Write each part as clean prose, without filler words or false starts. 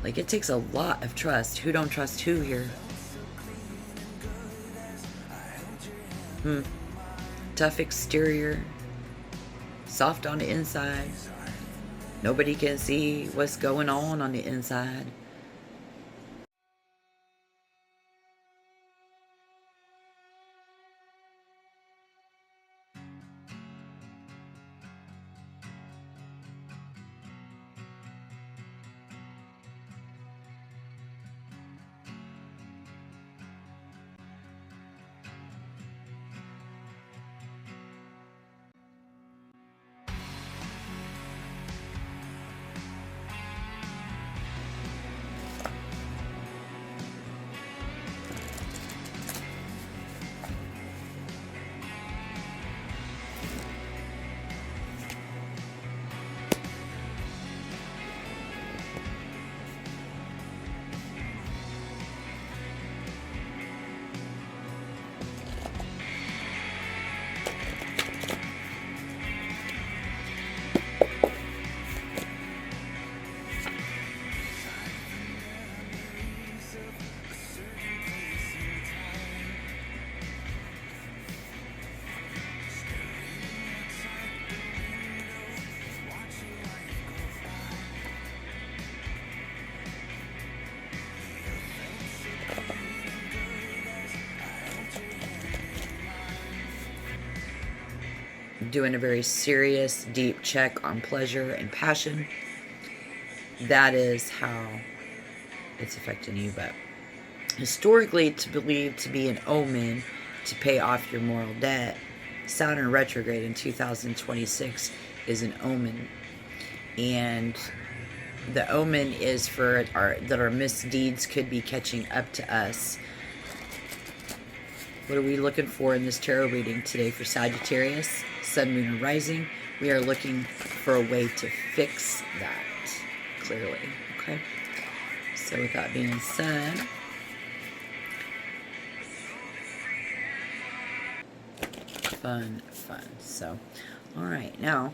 Like, it takes a lot of trust. Who don't trust who here? Tough exterior, soft on the inside. Nobody can see what's going on the inside. Doing a very serious, deep check on pleasure and passion. That is how it's affecting you. But historically, it's believed to be an omen to pay off your moral debt. Saturn retrograde in 2026 is an omen. And the omen is for that our misdeeds could be catching up to us. What are we looking for in this tarot reading today for Sagittarius, Sun, Moon, and Rising? We are looking for a way to fix that, clearly. Okay? So with that being said, fun. So, all right, now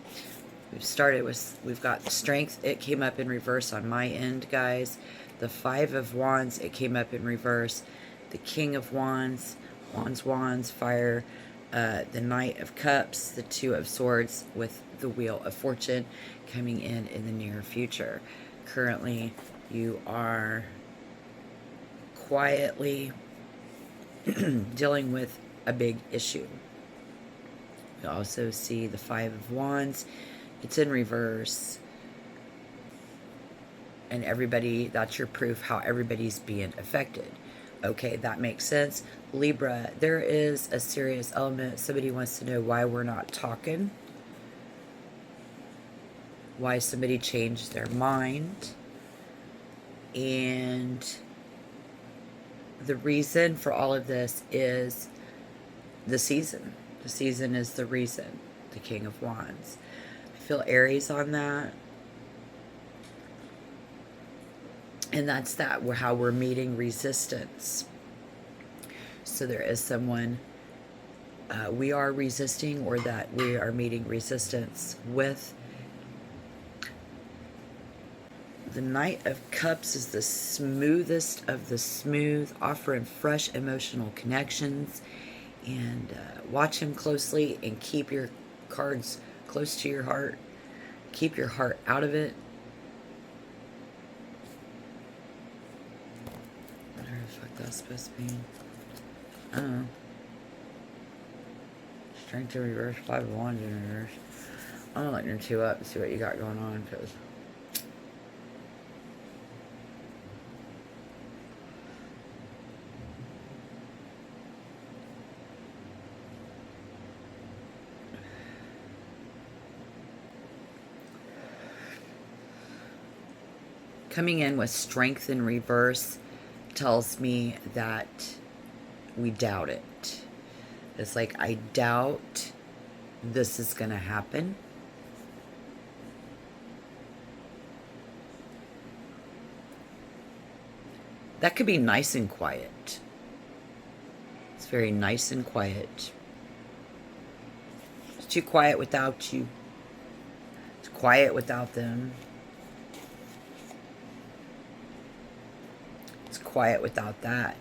we've got strength. It came up in reverse on my end, guys. The Five of Wands, it came up in reverse. The King of Wands, Wands, fire. The Knight of Cups, the Two of Swords with the Wheel of Fortune coming in the near future. Currently, you are quietly dealing with a big issue. You also see the Five of Wands. It's in reverse. And everybody, that's your proof how everybody's being affected. Okay, that makes sense. Libra, there is a serious element. Somebody wants to know why we're not talking. Why somebody changed their mind. And the reason for all of this is the season. The season is the reason. The King of Wands. I feel Aries on that. And that's that, how we're meeting resistance. So there is someone we are resisting, or that we are meeting resistance with. The Knight of Cups is the smoothest of the smooth, offering fresh emotional connections. And watch him closely and keep your cards close to your heart. Keep your heart out of it. Whatever the fuck that's supposed to mean. I don't know. Strength in reverse, Five of Wands in reverse. I'm gonna let your two up and see what you got going on, because coming in with strength in reverse tells me that we doubt it. It's like, I doubt this is going to happen. That could be nice and quiet. It's very nice and quiet. It's too quiet without you. It's quiet without them. It's quiet without that.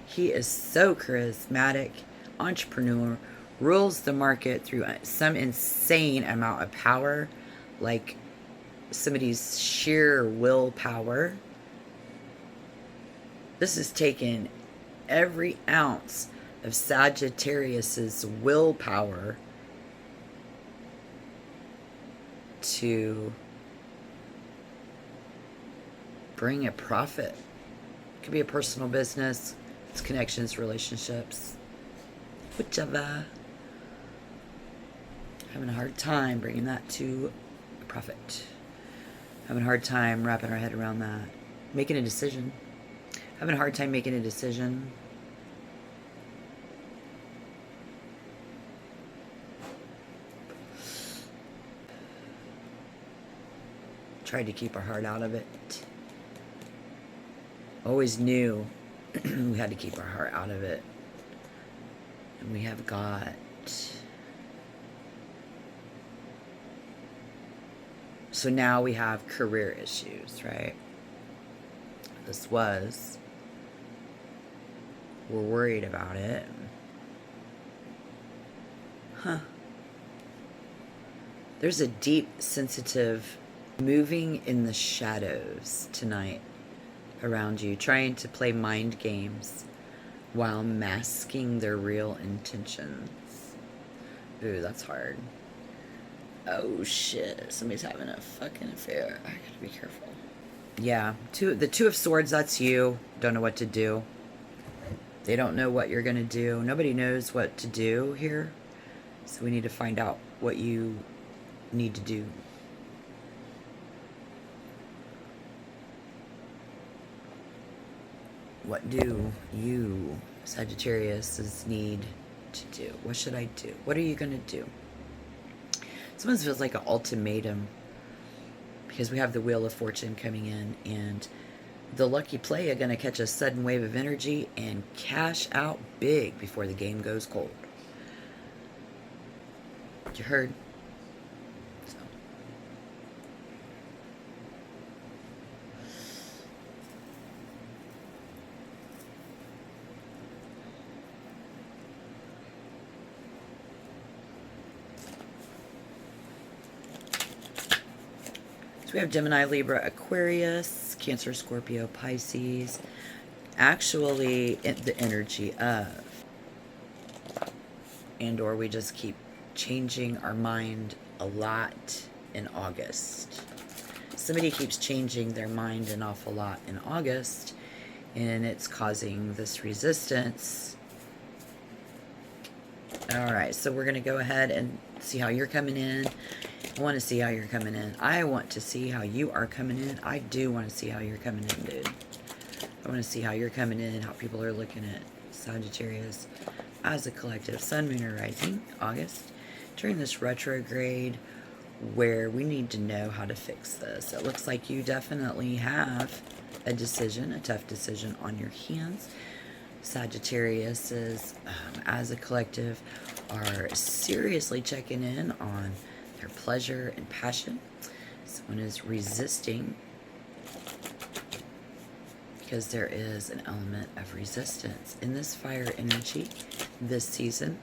He is so charismatic, entrepreneur, rules the market through some insane amount of power, like somebody's sheer willpower. This has taken every ounce of Sagittarius's willpower to bring a profit. It could be a personal business, it's connections, relationships, whichever. Having a hard time bringing that to a profit. Having a hard time wrapping our head around that. Making a decision. Having a hard time making a decision. Tried to keep our heart out of it. Always knew we had to keep our heart out of it. And we have got so now we have career issues, right? This was, we're worried about it. Huh. There's a deep, sensitive moving in the shadows tonight around you, trying to play mind games while masking their real intentions. Ooh, that's hard. Oh shit, somebody's having a fucking affair. I gotta be careful. Yeah, the Two of Swords, that's you. Don't know what to do. They don't know what you're gonna do. Nobody knows what to do here. So we need to find out what you need to do. What do you, Sagittarius, need to do? What should I do? What are you gonna do? Sometimes it feels like an ultimatum because we have the Wheel of Fortune coming in, and the lucky play are going to catch a sudden wave of energy and cash out big before the game goes cold. You heard? So. So we have Gemini, Libra, Aquarius, Cancer, Scorpio, Pisces. Actually, the energy of, and or we just keep changing our mind a lot in August. Somebody keeps changing their mind an awful lot in August, and it's causing this resistance. All right, so we're going to go ahead and see how you're coming in. I want to see how you're coming in. I want to see how you are coming in. I do want to see how you're coming in, dude. I want to see how you're coming in, how people are looking at Sagittarius as a collective. Sun, Moon, or Rising, August. During this retrograde where we need to know how to fix this. It looks like you definitely have a decision, a tough decision on your hands. Sagittarius is, as a collective, are seriously checking in on their pleasure and passion. Someone is resisting because there is an element of resistance in this fire energy this season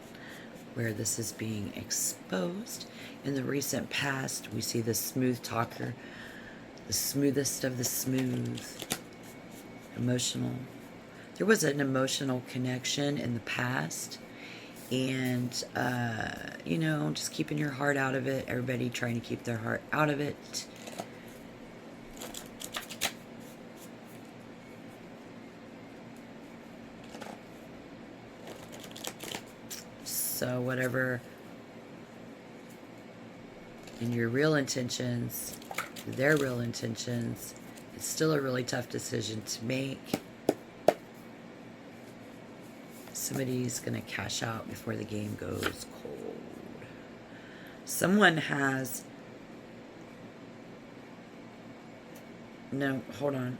where this is being exposed. In the recent past, we see the smooth talker, the smoothest of the smooth, emotional. There was an emotional connection in the past, and, you know, just keeping your heart out of it. Everybody trying to keep their heart out of it. So whatever in your real intentions, their real intentions, it's still a really tough decision to make. Somebody's going to cash out before the game goes cold. Someone has... No, hold on.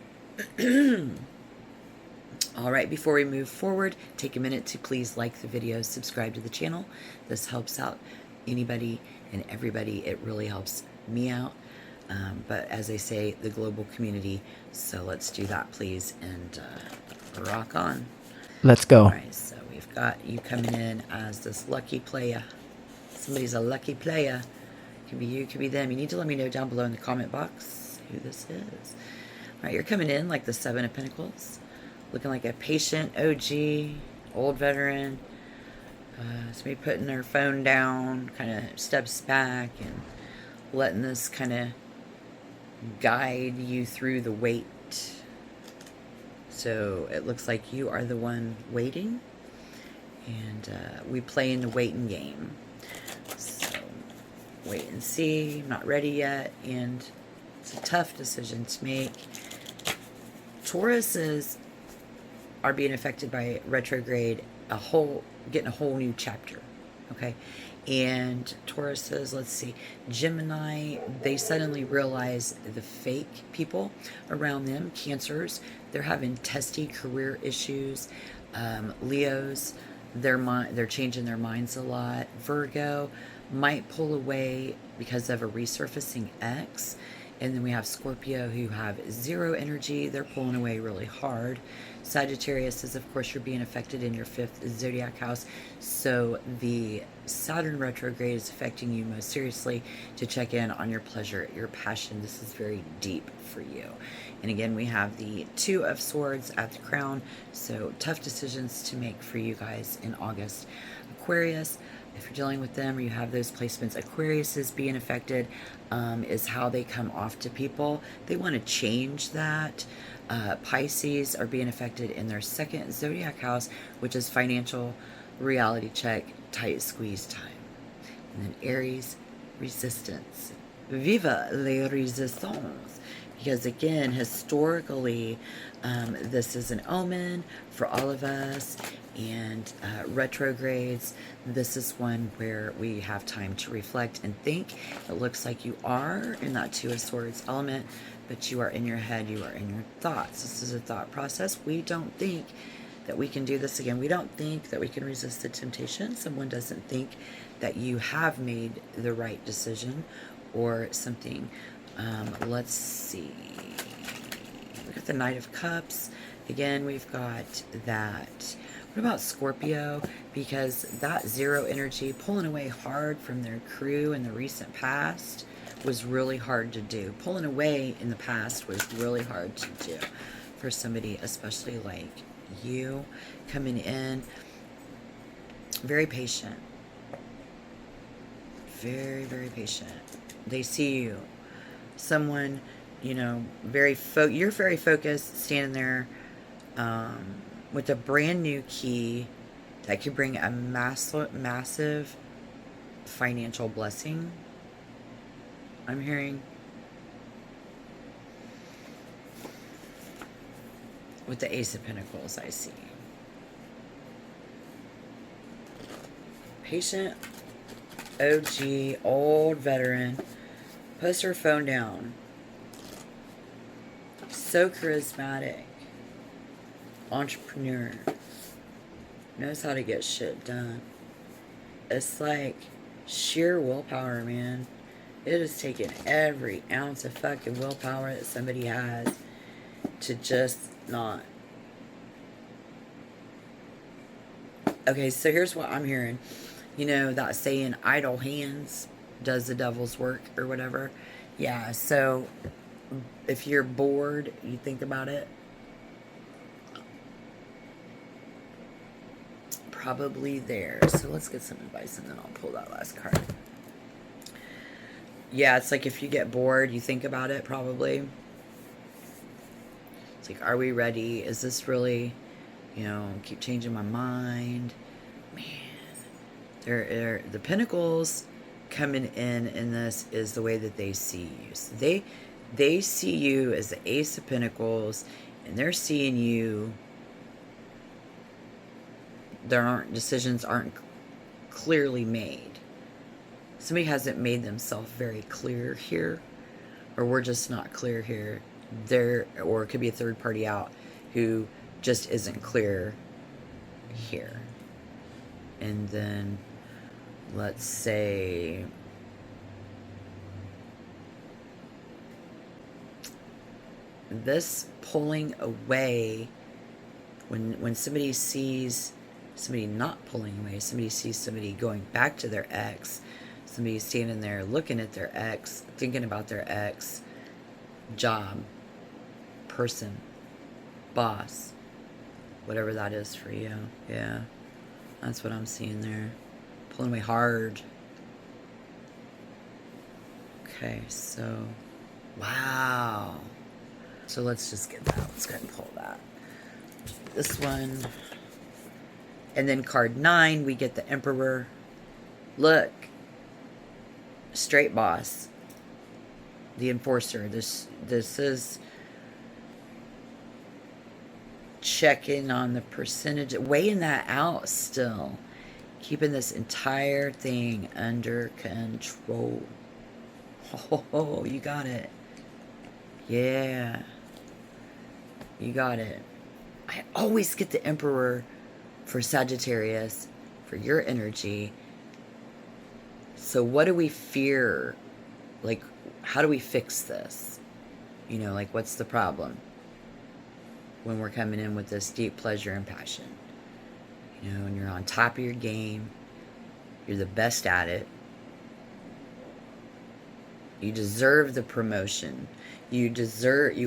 All right, before we move forward, take a minute to please like the video, subscribe to the channel. This helps out anybody and everybody. It really helps me out. But as they say, the global community. So let's do that, please, and rock on. Let's go. All right, so we've got you coming in as this lucky player. Somebody's a lucky player. Could be you, could be them. You need to let me know down below in the comment box who this is. All right, you're coming in like the Seven of Pentacles, looking like a patient OG, old veteran. Somebody putting their phone down, kind of steps back and letting this kind of guide you through the wait. So it looks like you are the one waiting, and we play in the waiting game. So wait and see, I'm not ready yet, and it's a tough decision to make. Tauruses are being affected by retrograde, getting a whole new chapter, okay? And Tauruses, let's see, Gemini, they suddenly realize the fake people around them. Cancers, they're having testy career issues. Leos, they're changing their minds a lot. Virgo might pull away because of a resurfacing ex. And then we have Scorpio, who have zero energy. They're pulling away really hard. Sagittarius is, of course, you're being affected in your 5th zodiac house. So the Saturn retrograde is affecting you most seriously. To check in on your pleasure, your passion. This is very deep for you. And again, we have the Two of Swords at the crown. So tough decisions to make for you guys in August. Aquarius, if you're dealing with them or you have those placements, Aquarius is being affected, is how they come off to people. They want to change that. Pisces are being affected in their 2nd zodiac house, which is financial, reality check, tight squeeze time. And then Aries, resistance. Viva les résistants. Because again, historically, this is an omen for all of us. And retrogrades, this is one where we have time to reflect and think. It looks like you are in that Two of Swords element, but you are in your head, you are in your thoughts. This is a thought process. We don't think that we can do this again. We don't think that we can resist the temptation. Someone doesn't think that you have made the right decision or something. Let's see. We got the Knight of Cups. Again, we've got that. What about Scorpio? Because that zero energy, pulling away hard from their crew in the recent past, was really hard to do. Pulling away in the past was really hard to do for somebody, especially like you, coming in. Very patient. Very, very patient. They see you. Someone, you know, you're very focused, standing there with a brand new key that could bring a massive financial blessing. I'm hearing with the Ace of Pentacles, I see. Patient, OG, old veteran, puts her phone down. So charismatic. Entrepreneur. Knows how to get shit done. It's like sheer willpower, man. It has taken every ounce of fucking willpower that somebody has to just not. Okay, so here's what I'm hearing. You know, that saying, idle hands does the devil's work or whatever. Yeah, so if you're bored, you think about it. Probably there. So let's get some advice and then I'll pull that last card. Yeah, it's like if you get bored, you think about it probably. It's like, are we ready? Is this really, you know, keep changing my mind? Man, the Pentacles coming in this is the way that they see you. So they see you as the Ace of Pentacles, and they're seeing you. Decisions aren't clearly made. Somebody hasn't made themselves very clear here, or we're just not clear here. Or it could be a third party out who just isn't clear here. And then let's say this pulling away, when somebody sees somebody not pulling away, somebody sees somebody going back to their ex, somebody standing there looking at their ex, thinking about their ex, job, person, boss, whatever that is for you. Yeah, that's what I'm seeing there. Pulling away hard. Okay, so, wow. So let's just get that. Let's go ahead and pull that. This one. And then card 9, we get the Emperor. Look. Straight boss. The Enforcer. This is checking on the percentage. Weighing that out still. Keeping this entire thing under control. Oh, you got it. Yeah. You got it. I always get the Emperor for Sagittarius, for your energy. So what do we fear? Like, how do we fix this? You know, like, what's the problem when we're coming in with this deep pleasure and passion? You know, and you're on top of your game. You're the best at it. You deserve the promotion. You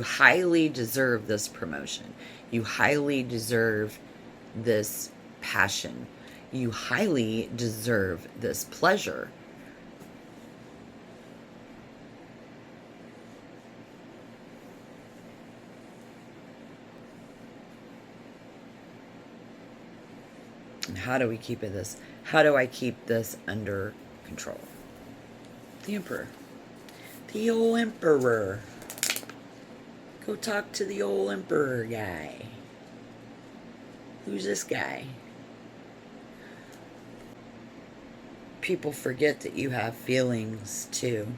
highly deserve this promotion. You highly deserve this passion. You highly deserve this pleasure. And how do we keep this? How do I keep this under control? The Emperor. The old Emperor. Go talk to the old Emperor guy. Who's this guy? People forget that you have feelings too.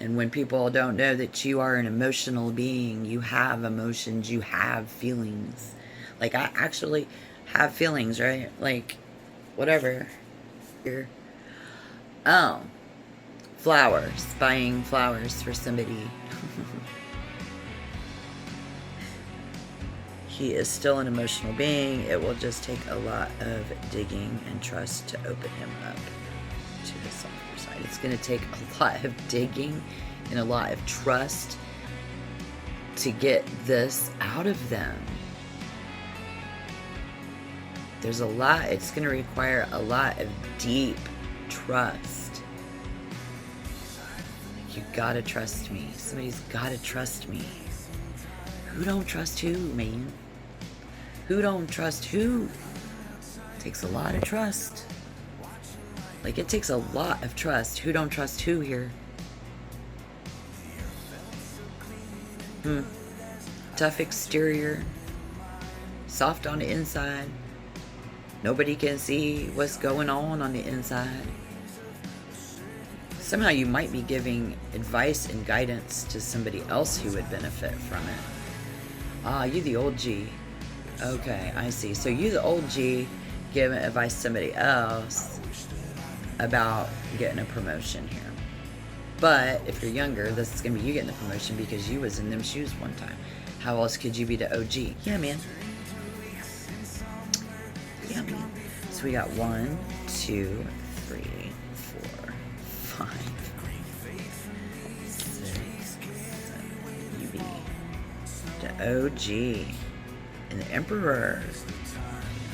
And when people don't know that you are an emotional being, you have emotions, you have feelings. Like, I actually have feelings, right? Like, whatever. Here. Oh. Flowers. Buying flowers for somebody. He is still an emotional being. It will just take a lot of digging and trust to open him up to the softer side. It's going to take a lot of digging and a lot of trust to get this out of them. There's a lot. It's going to require a lot of deep trust. You gotta trust me. Somebody's gotta trust me. Who don't trust who, man? Who don't trust who? It takes a lot of trust. Like, it takes a lot of trust. Who don't trust who here? Tough exterior. Soft on the inside. Nobody can see what's going on the inside. Somehow you might be giving advice and guidance to somebody else who would benefit from it. Ah, you the old G. Okay, I see. So you the old G giving advice to somebody else about getting a promotion here. But if you're younger, this is going to be you getting the promotion because you was in them shoes one time. How else could you be the OG? Yeah, man. Yeah, man. So we got 1, 2, 3, 4, 5, 6, 7. You be the OG and the Emperor.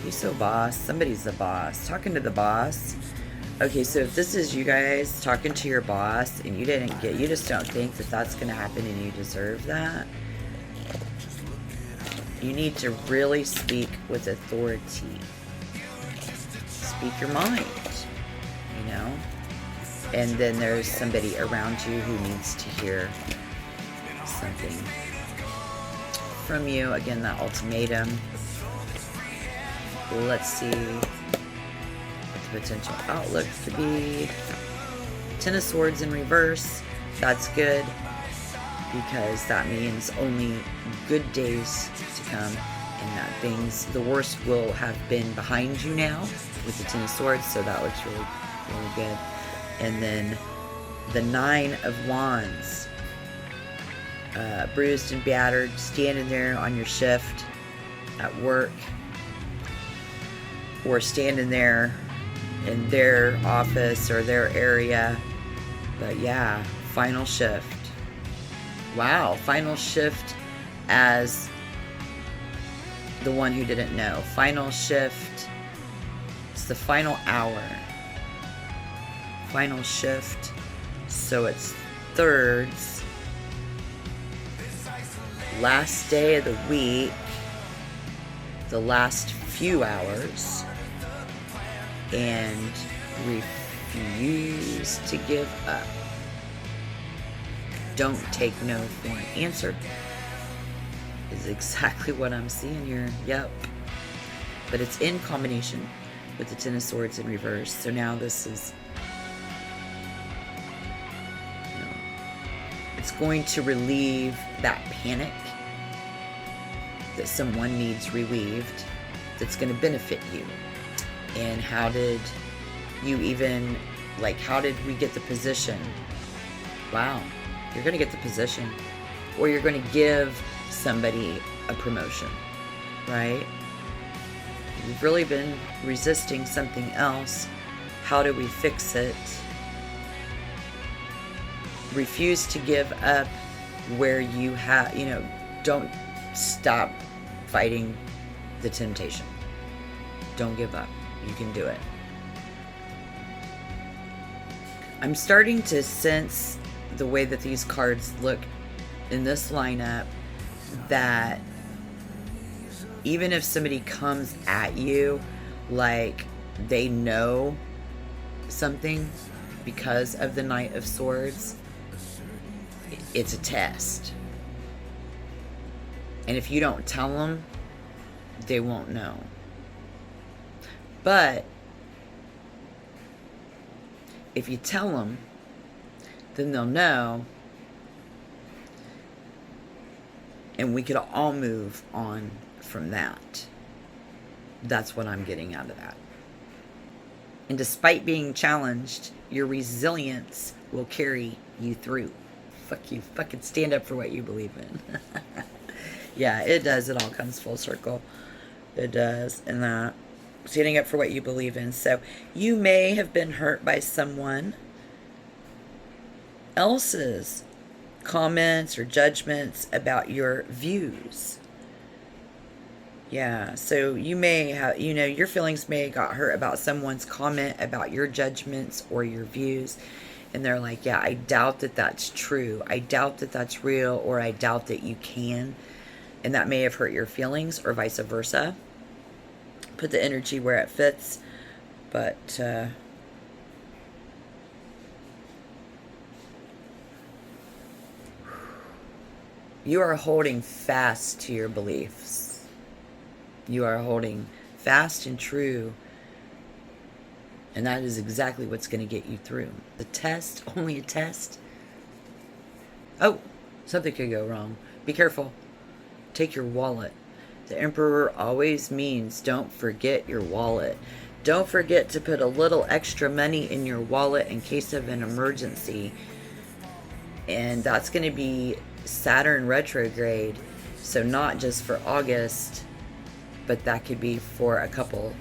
You so boss. Somebody's the boss. Talking to the boss. Okay, so if this is you guys talking to your boss and you just don't think that that's going to happen and you deserve that, you need to really speak with authority. Speak your mind, you know? And then there's somebody around you who needs to hear something from you. Again, that ultimatum. Let's see what the potential outlook could be. 10 of Swords in reverse. That's good because that means only good days to come, and that things, the worst will have been behind you now with the 10 of Swords, so that looks really, really good. And then the 9 of Wands. bruised and battered, standing there on your shift at work, or standing there in their office or their area. But yeah, final shift. Wow, final shift as the one who didn't know. Final shift, it's the final hour. Final shift, so it's thirds. Last day of the week, the last few hours, and refuse to give up. Don't take no for an answer is exactly what I'm seeing here. Yep. But it's in combination with the Ten of Swords in reverse. So now this is, it's going to relieve that panic that someone needs relieved, that's going to benefit you. And how did you even, like, how did we get the position? Wow, you're going to get the position, or you're going to give somebody a promotion, right? You've really been resisting something else. How do we fix it? Refuse to give up where you have, don't stop fighting the temptation. Don't give up. You can do it. I'm starting to sense the way that these cards look in this lineup, that even if somebody comes at you like they know something because of the Knight of Swords, it's a test. And if you don't tell them, they won't know. But if you tell them, then they'll know, and we could all move on from that. That's what I'm getting out of that. And despite being challenged, your resilience will carry you through. Fuck you. Fucking stand up for what you believe in. Yeah, it does. It all comes full circle. It does. And that, standing up for what you believe in. So you may have been hurt by someone else's comments or judgments about your views. Yeah, so you may have, your feelings may have got hurt about someone's comment about your judgments or your views. And they're like, yeah, I doubt that that's true. I doubt that that's real, or I doubt that you can. And that may have hurt your feelings, or vice versa. Put the energy where it fits. But you are holding fast to your beliefs. You are holding fast and true. And that is exactly what's going to get you through. The test, only a test. Oh, something could go wrong. Be careful. Take your wallet. The Emperor always means don't forget your wallet. Don't forget to put a little extra money in your wallet in case of an emergency. And that's going to be Saturn retrograde. So not just for August, but that could be for a couple,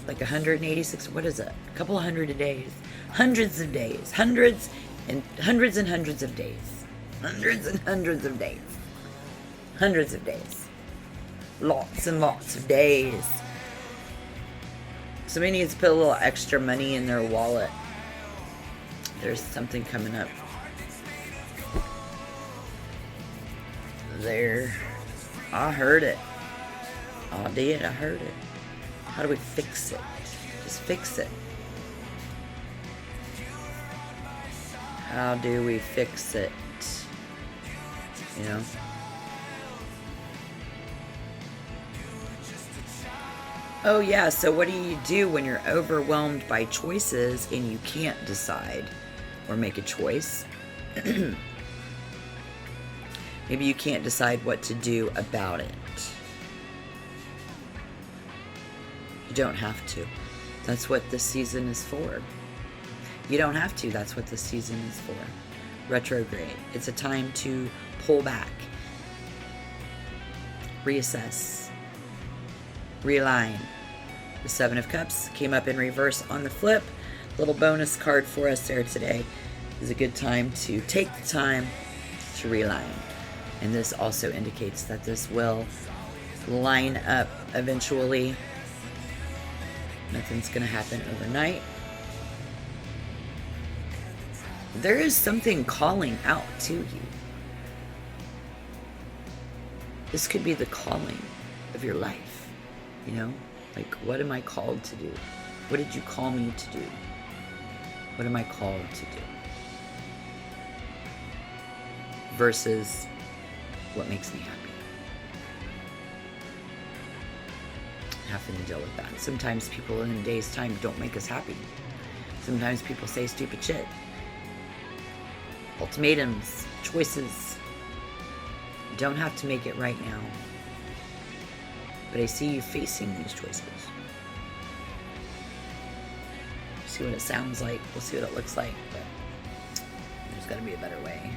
like 186, what is it? A couple of hundred of days. Hundreds of days. Hundreds and hundreds of days. Hundreds and hundreds of days. Hundreds of days. Lots and lots of days. Somebody needs to put a little extra money in their wallet. There's something coming up. There. I heard it. I did. I heard it. How do we fix it? Just fix it. How do we fix it? Oh yeah, so what do you do when you're overwhelmed by choices and you can't decide or make a choice? Maybe you can't decide what to do about it. You don't have to. That's what this season is for. You don't have to. That's what this season is for. Retrograde. It's a time to pull back reassess, realign. The Seven of Cups came up in reverse on the flip. Little bonus card for us there today. Is a good time to take the time to realign. And this also indicates that this will line up eventually. Nothing's going to happen overnight. There is something calling out to you. This could be the calling of your life. You know, like, what am I called to do? What did you call me to do? What am I called to do? Versus what makes me happy. Having to deal with that. Sometimes people in a day's time don't make us happy. Sometimes people say stupid shit. Ultimatums, choices. You don't have to make it right now. But I see you facing these choices. See what it sounds like. We'll see what it looks like. But there's got to be a better way.